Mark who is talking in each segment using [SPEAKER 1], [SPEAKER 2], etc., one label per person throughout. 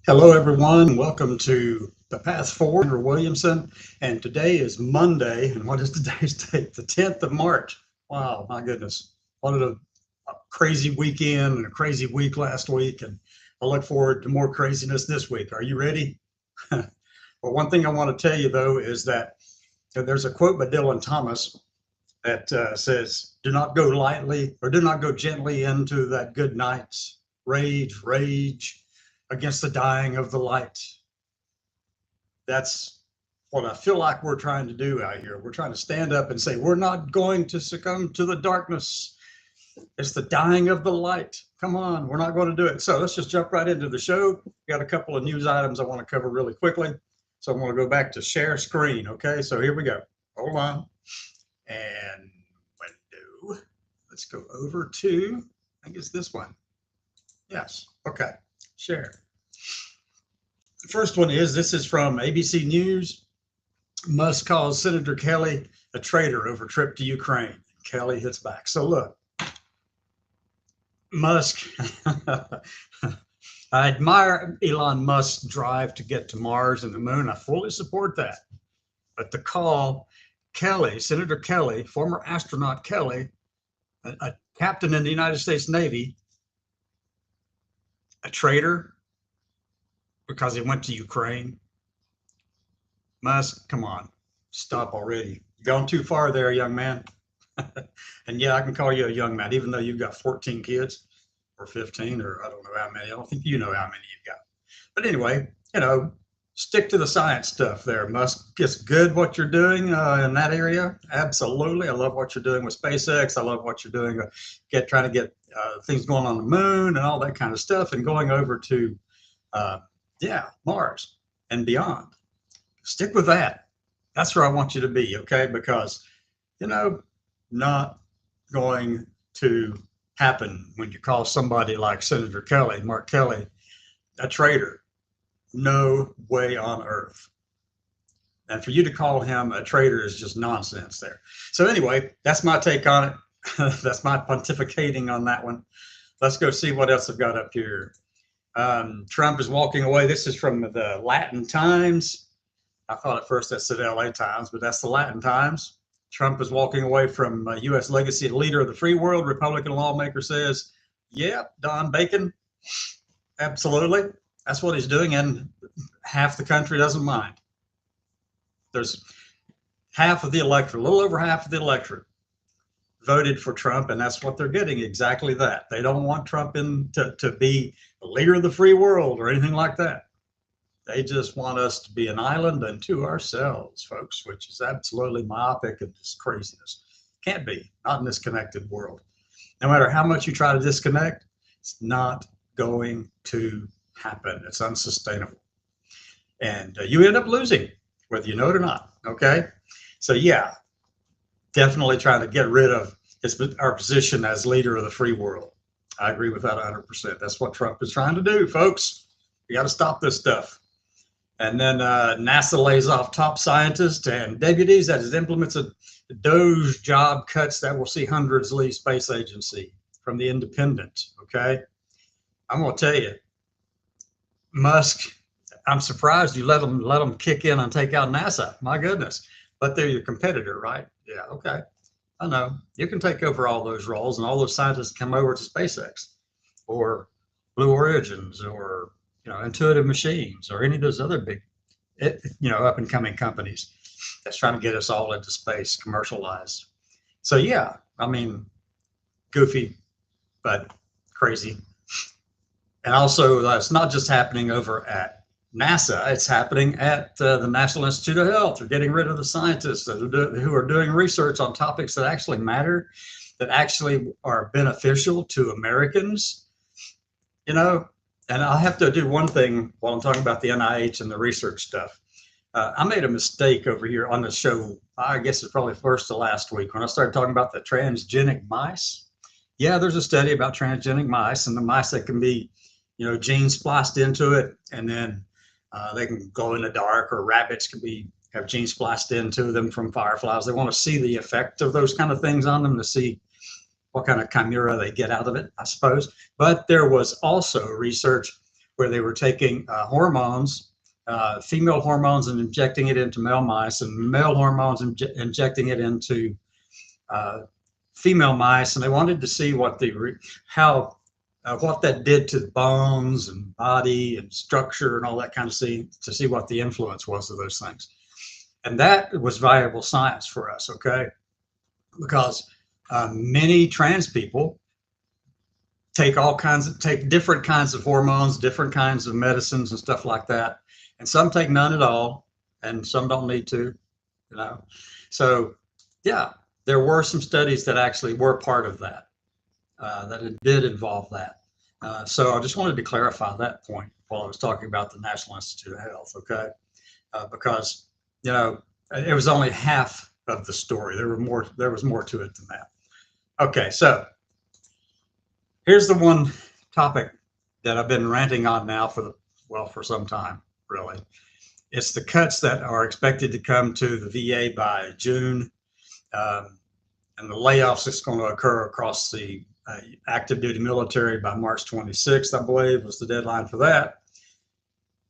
[SPEAKER 1] Hello, everyone. Welcome to The Path Forward. Cassandra Williamson, and today is Monday. And what is today's date? The 10th of March. Wow, my goodness. What a crazy weekend and a crazy week last week. And I look forward to more craziness this week. Are you ready? Well, one thing I want to tell you, though, is that there's a quote by Dylan Thomas that says, do not go lightly or do not go gently into that good night's rage against the dying of the light. That's what I feel like we're trying to do out here. We're trying to stand up and say, we're not going to succumb to the darkness. It's the dying of the light. Come on, we're not going to do it. So let's just jump right into the show. Got a couple of news items I want to cover really quickly. So I'm going to go back to share screen. Okay, so here we go. Hold on. And window. Let's go over to, I think it's this one. Yes, okay. Share. The first one is, this is from ABC News. Musk calls Senator Kelly a traitor over trip to Ukraine. Kelly hits back. So look, Musk, I admire Elon Musk's drive to get to Mars and the moon. I fully support that. But to call Kelly, Senator Kelly, former astronaut Kelly, a captain in the United States Navy, a traitor because he went to Ukraine. Musk, come on, stop already. You've gone too far there, young man. And yeah, I can call you a young man, even though you've got 14 kids or 15, or I don't know how many. I don't think you know how many you've got. But anyway, stick to the science stuff there, Musk. It's good what you're doing in that area. Absolutely. I love what you're doing with SpaceX. I love what you're doing trying to get things going on the moon and all that kind of stuff, and going over to Mars and beyond. Stick with that. That's where I want you to be, okay? Because not going to happen when you call somebody like Senator Kelly, Mark Kelly, a traitor. No way on earth. And for you to call him a traitor is just nonsense there. So anyway, that's my take on it. That's my pontificating on that one. Let's go see what else I've got up here. Trump is walking away. This is from the Latin Times. I thought at first that said LA Times, but that's the Latin Times. Trump is walking away from U.S. legacy leader of the free world. Republican lawmaker says, yep, Don Bacon. Absolutely. That's what he's doing, and half the country doesn't mind. There's half of the electorate, a little over half of the electorate, voted for Trump, and that's what they're getting, exactly that. They don't want Trump to be the leader of the free world or anything like that. They just want us to be an island unto ourselves, folks, which is absolutely myopic and just craziness. Can't be, not in this connected world. No matter how much you try to disconnect, it's not going to happen. It's unsustainable. And you end up losing, whether you know it or not, okay? So yeah, definitely trying to get rid of our position as leader of the free world. I agree with that 100%. That's what Trump is trying to do, folks. We got to stop this stuff. And then NASA lays off top scientists and deputies as it implements a DOGE job cuts that will see hundreds leave space agency from the Independent, okay? I'm going to tell you, Musk, I'm surprised you let them kick in and take out NASA. My goodness. But they're your competitor, right? Yeah, okay. I know. You can take over all those roles, and all those scientists come over to SpaceX or Blue Origins or Intuitive Machines or any of those other big up and coming companies that's trying to get us all into space commercialized. So yeah, I mean, goofy, but crazy. And also, it's not just happening over at NASA, it's happening at the National Institute of Health. They're getting rid of the scientists who are doing research on topics that actually matter, that actually are beneficial to Americans. And I have to do one thing while I'm talking about the NIH and the research stuff. I made a mistake over here on the show, I guess it's probably first to last week, when I started talking about the transgenic mice. Yeah, there's a study about transgenic mice and the mice that can be, genes spliced into it, and then they can glow in the dark, or rabbits can have genes spliced into them from fireflies. They want to see the effect of those kind of things on them to see what kind of chimera they get out of it, I suppose. But there was also research where they were taking hormones, female hormones, and injecting it into male mice, and male hormones injecting it into female mice, and they wanted to see what what that did to the bones and body and structure and all that kind of to see what the influence was of those things. And that was valuable science for us, okay? Because many trans people take different kinds of hormones, different kinds of medicines and stuff like that. And some take none at all, and some don't need to, you know? So yeah, there were some studies that actually were part of that, that it did involve that. So I just wanted to clarify that point while I was talking about the National Institute of Health, okay? Because, you know, it was only half of the story. There was more to it than that. Okay, so here's the one topic that I've been ranting on now for some time, really. It's the cuts that are expected to come to the VA by June, and the layoffs that's going to occur across the active duty military by March 26th, I believe, was the deadline for that.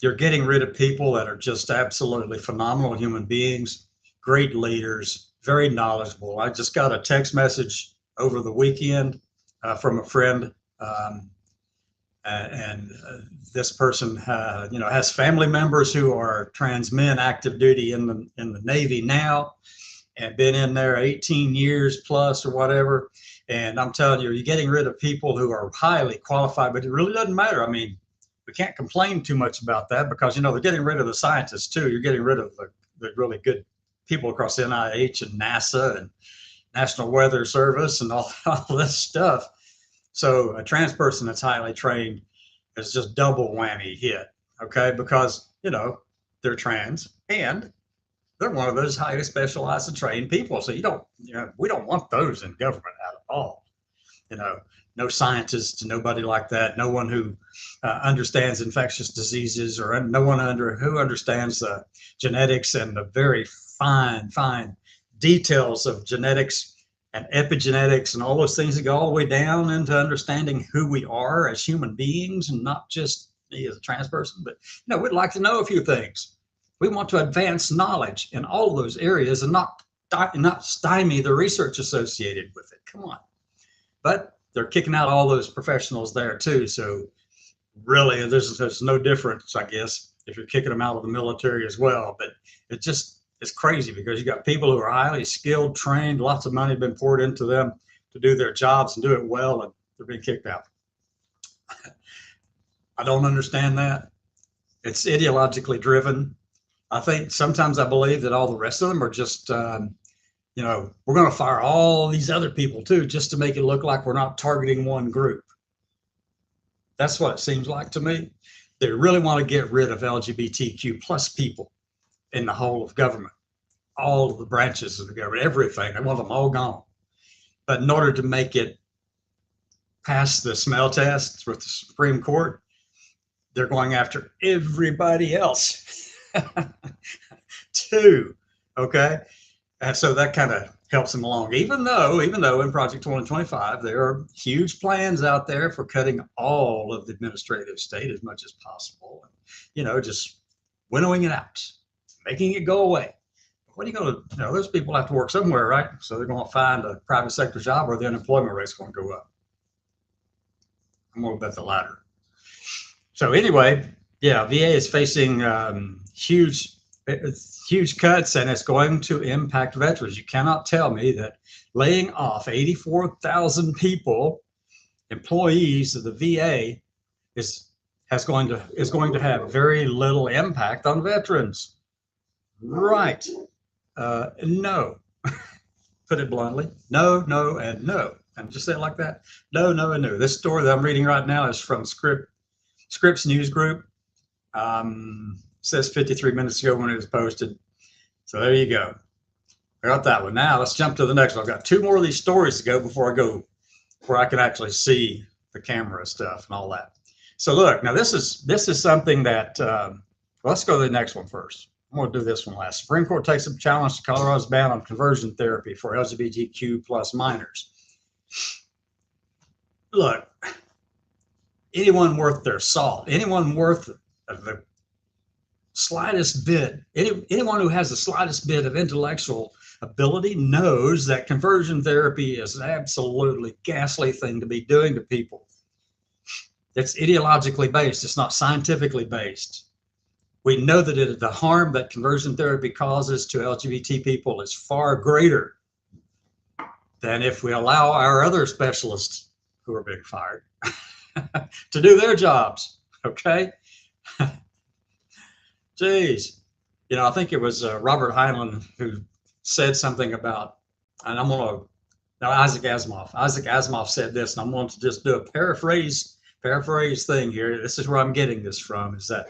[SPEAKER 1] You're getting rid of people that are just absolutely phenomenal human beings, great leaders, very knowledgeable. I just got a text message over the weekend from a friend, and this person, you know, has family members who are trans men, active duty in the Navy now, and been in there 18 years plus or whatever. And I'm telling you, you're getting rid of people who are highly qualified, but it really doesn't matter. I mean, we can't complain too much about that because, you know, they're getting rid of the scientists too. You're getting rid of the really good people across NIH and NASA and National Weather Service and all this stuff. So a trans person that's highly trained is just double whammy hit, okay? Because, you know, they're trans and they're one of those highly specialized and trained people. So we don't want those in government at all. You know, no scientists, nobody like that. No one who understands infectious diseases, or no one who understands the genetics and the very fine details of genetics and epigenetics and all those things that go all the way down into understanding who we are as human beings, and not just me as a trans person, but, you know, we'd like to know a few things. We want to advance knowledge in all of those areas and not stymie the research associated with it. Come on. But they're kicking out all those professionals there too. So really, there's no difference, I guess, if you're kicking them out of the military as well. But it's crazy because you got people who are highly skilled, trained, lots of money been poured into them to do their jobs and do it well, and they're being kicked out. I don't understand that. It's ideologically driven. I think sometimes I believe that all the rest of them are just, you know, we're going to fire all these other people too, just to make it look like we're not targeting one group. That's what it seems like to me. They really want to get rid of LGBTQ plus people in the whole of government, all of the branches of the government, everything. They want them all gone. But in order to make it pass the smell test with the Supreme Court, they're going after everybody else too, okay? And so that kind of helps them along, even though in Project 2025, there are huge plans out there for cutting all of the administrative state as much as possible. You know, just winnowing it out, making it go away. What are you going to, you know, those people have to work somewhere, right? So they're going to find a private sector job, or the unemployment rate's going to go up. I'm going to bet the latter. So anyway, yeah, VA is facing huge cuts, and it's going to impact veterans. You cannot tell me that laying off 84,000 people, employees of the VA, is going to have very little impact on veterans. Right? No. Put it bluntly. No, and no. And just say it like that. No, and no. This story that I'm reading right now is from Scripps News Group. Says 53 minutes ago when it was posted. So there you go. I got that one. Now let's jump to the next one. I've got two more of these stories to go before I go, where I can actually see the camera stuff and all that. So look, now this is something that, let's go to the next one first. I'm going to do this one last. Supreme Court takes up a challenge to Colorado's ban on conversion therapy for LGBTQ plus minors. Look, anyone worth their salt, anyone worth the slightest bit, anyone who has the slightest bit of intellectual ability knows that conversion therapy is an absolutely ghastly thing to be doing to people. It's ideologically based. It's not scientifically based. We know that the harm that conversion therapy causes to LGBT people is far greater than if we allow our other specialists who are being fired to do their jobs. Okay. Geez, I think it was Robert Heinlein who said something about, and I'm going to, no, Isaac Asimov. Isaac Asimov said this, and I'm going to just do a paraphrase thing here. This is where I'm getting this from, is that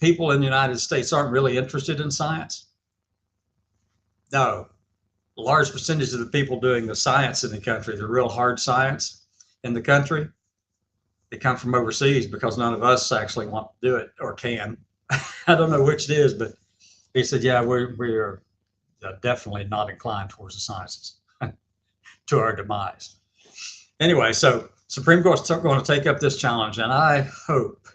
[SPEAKER 1] people in the United States aren't really interested in science. No, a large percentage of the people doing the science in the country, the real hard science in the country, they come from overseas because none of us actually want to do it or can. I don't know which it is, but he said, yeah, we're definitely not inclined towards the sciences to our demise. Anyway, so Supreme Court's going to take up this challenge, and I hope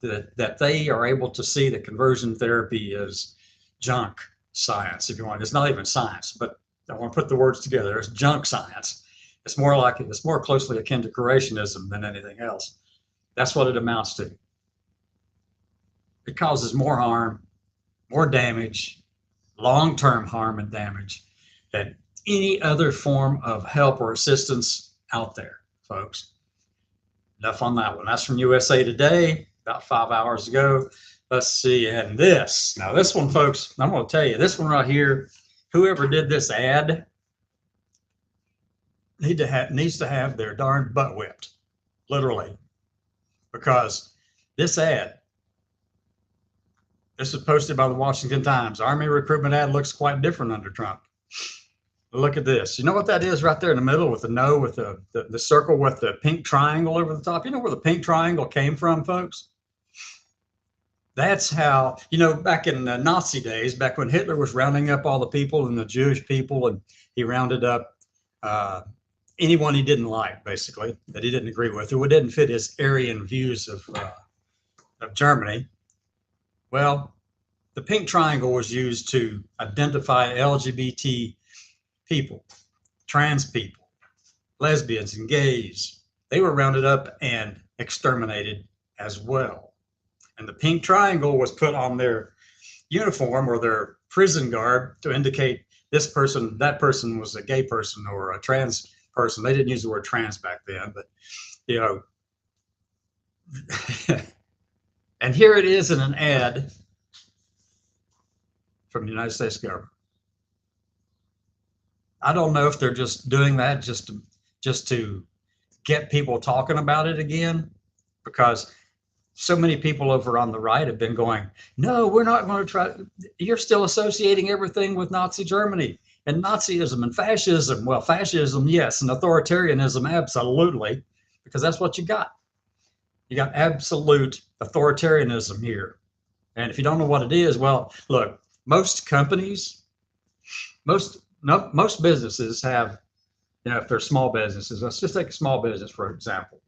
[SPEAKER 1] that they are able to see that conversion therapy is junk science, if you want. It's not even science, but I want to put the words together. It's junk science. It's more closely akin to creationism than anything else. That's what it amounts to. It causes more harm, more damage, long-term harm and damage than any other form of help or assistance out there, folks. Enough on that one. That's from USA Today, about 5 hours ago. Let's see, and this. Now this one, folks, I'm going to tell you, this one right here, whoever did this ad needs to have their darn butt whipped, literally, because this ad, this is posted by the Washington Times. Army recruitment ad looks quite different under Trump. Look at this. You know what that is right there in the middle with the no, with the circle with the pink triangle over the top? You know where the pink triangle came from, folks? That's how, back in the Nazi days, back when Hitler was rounding up all the people and the Jewish people, and he rounded up anyone he didn't like, basically, that he didn't agree with, who didn't fit his Aryan views of Germany. Well, the pink triangle was used to identify LGBT people, trans people, lesbians and gays. They were rounded up and exterminated as well. And the pink triangle was put on their uniform or their prison garb to indicate this person, that person was a gay person or a trans person. They didn't use the word trans back then, but and here it is in an ad from the United States government. I don't know if they're just doing that just to get people talking about it again, because so many people over on the right have been going, no, we're not going to try. You're still associating everything with Nazi Germany and Nazism and fascism. Well, fascism, yes, and authoritarianism, absolutely, because that's what you got. You got absolute authoritarianism here. And if you don't know what it is, well, look, most companies, most businesses have, if they're small businesses, let's just take a small business, for example.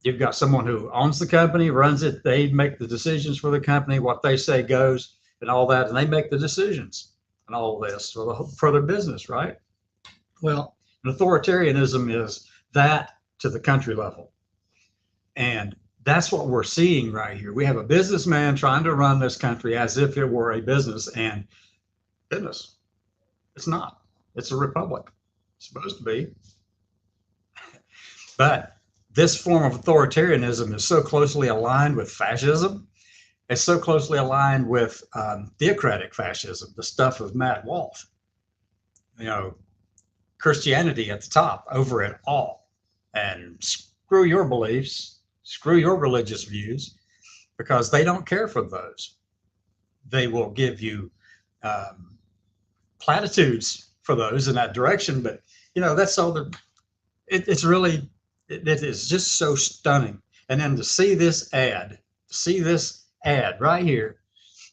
[SPEAKER 1] You've got someone who owns the company, runs it, they make the decisions for the company, what they say goes, and all that, and they make the decisions and all of this for their business, right? Well, authoritarianism is that to the country level. And that's what we're seeing right here. We have a businessman trying to run this country as if it were a business, and goodness, it's not. It's a republic. It's supposed to be. But this form of authoritarianism is so closely aligned with fascism. It's so closely aligned with theocratic fascism, the stuff of Matt Walsh. Christianity at the top over it all. And screw your beliefs, screw your religious views, because they don't care for those. They will give you platitudes for those in that direction, but that's all it's really, it is just so stunning. And then to see this ad right here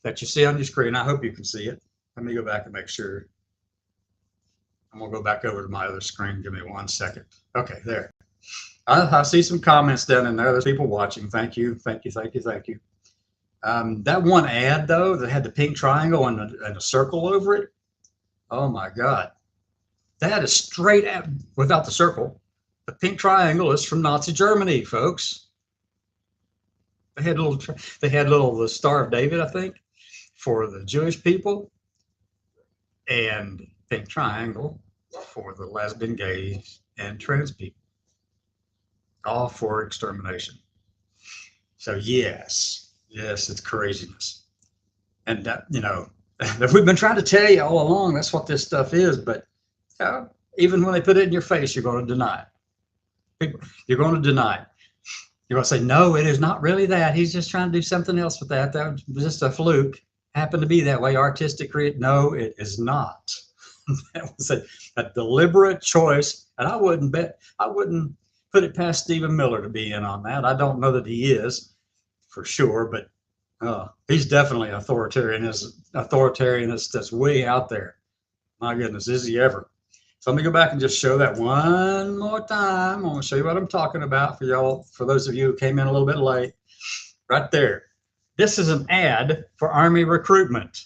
[SPEAKER 1] that you see on your screen, I hope you can see it. Let me go back and make sure. I'm gonna go back over to my other screen. Give me 1 second. Okay, there. I see some comments down in there. There's people watching. Thank you, thank you, thank you, thank you. That one ad though that had the pink triangle and a circle over it. Oh my God, that is straight at without the circle. The pink triangle is from Nazi Germany, folks. They had the Star of David, I think, for the Jewish people, and pink triangle for the lesbian, gays, and trans people, all for extermination. So yes, yes, it's craziness, and we've been trying to tell you all along that's what this stuff is, but even when they put it in your face, you're going to deny it. You're going to deny it. You're going to say, no, it is not really that. He's just trying to do something else with that. That was just a fluke. Happened to be that way. Artistic create. No, it is not. That was a deliberate choice. And I wouldn't put it past Stephen Miller to be in on that. I don't know that he is for sure, but he's definitely authoritarianist that's way out there. My goodness, is he ever? So let me go back and just show that one more time. I'm going to show you what I'm talking about for y'all, for those of you who came in a little bit late. Right there. This is an ad for Army recruitment.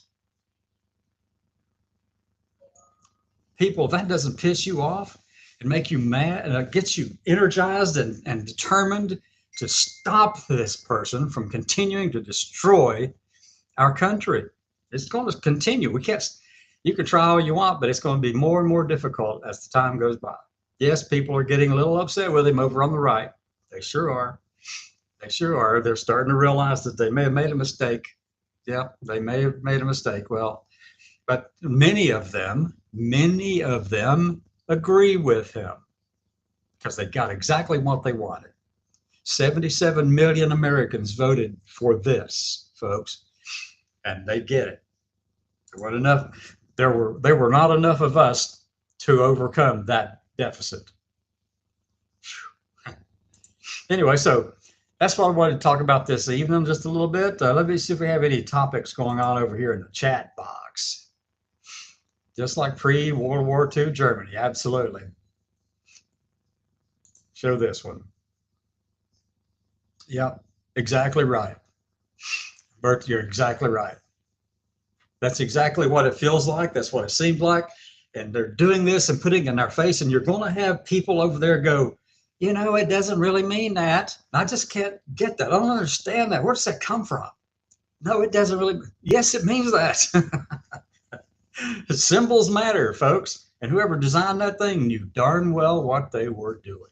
[SPEAKER 1] People, if that doesn't piss you off and make you mad, and it gets you energized and determined to stop this person from continuing to destroy our country. It's going to continue. We can't. You can try all you want, but it's going to be more and more difficult as the time goes by. Yes, people are getting a little upset with him over on the right. They sure are. They sure are. They're starting to realize that they may have made a mistake. Yeah, they may have made a mistake. Well, but many of them agree with him because they got exactly what they wanted. 77 million Americans voted for this, folks, and they get it. There weren't enough. There were not enough of us to overcome that deficit. Anyway, so that's what I wanted to talk about this evening, just a little bit. Let me see if we have any topics going on over here in the chat box. Just like pre-World War II Germany, absolutely. Show this one. Yep, exactly right. Bert, you're exactly right. That's exactly what it feels like. That's what it seems like. And they're doing this and putting it in our face. And you're going to have people over there go, it doesn't really mean that. I just can't get that. I don't understand that. Where does that come from? No, it doesn't really. Yes, it means that. Symbols matter, folks. And whoever designed that thing knew darn well what they were doing.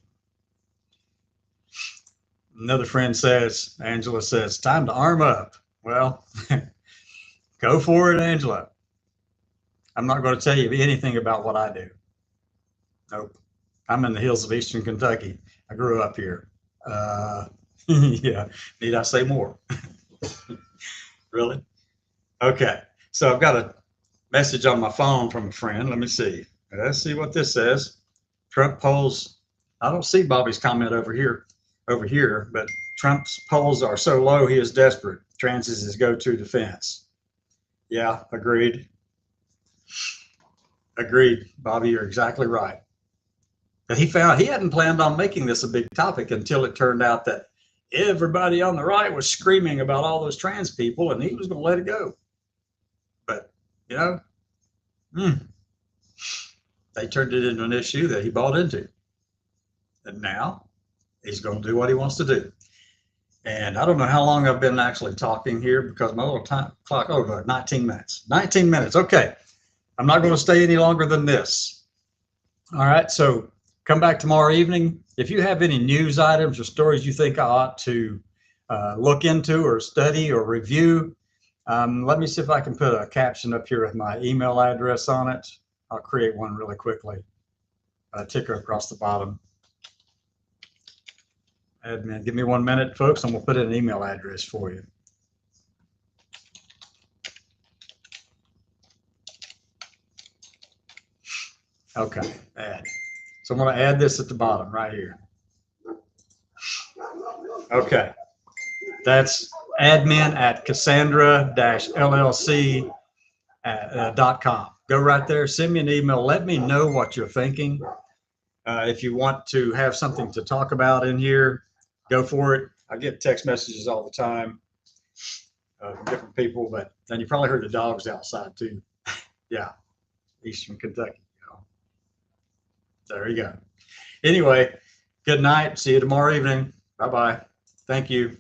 [SPEAKER 1] Another friend says, Angela says, time to arm up. Well, go for it, Angela. I'm not going to tell you anything about what I do. Nope. I'm in the hills of Eastern Kentucky. I grew up here. Yeah. Need I say more? Really? Okay. So I've got a message on my phone from a friend. Let me see. Let's see what this says. Trump polls. I don't see Bobby's comment over here, but Trump's polls are so low he is desperate. Trans is his go-to defense. Yeah, agreed. Agreed, Bobby, you're exactly right. But he found he hadn't planned on making this a big topic until it turned out that everybody on the right was screaming about all those trans people, and he was going to let it go. But, they turned it into an issue that he bought into. And now he's going to do what he wants to do. And I don't know how long I've been actually talking here because my little time clock, 19 minutes. 19 minutes, okay. I'm not going to stay any longer than this. All right, so come back tomorrow evening. If you have any news items or stories you think I ought to look into or study or review, let me see if I can put a caption up here with my email address on it. I'll create one really quickly. Ticker across the bottom. Admin, give me 1 minute, folks, and we'll put in an email address for you. Okay, add. So I'm going to add this at the bottom right here. Okay, that's admin at Cassandra-LLC.com. Go right there, send me an email, let me know what you're thinking. If you want to have something to talk about in here, go for it. I get text messages all the time from different people, but then you probably heard the dogs outside too. Yeah, Eastern Kentucky. There you go. Anyway, good night. See you tomorrow evening. Bye bye. Thank you.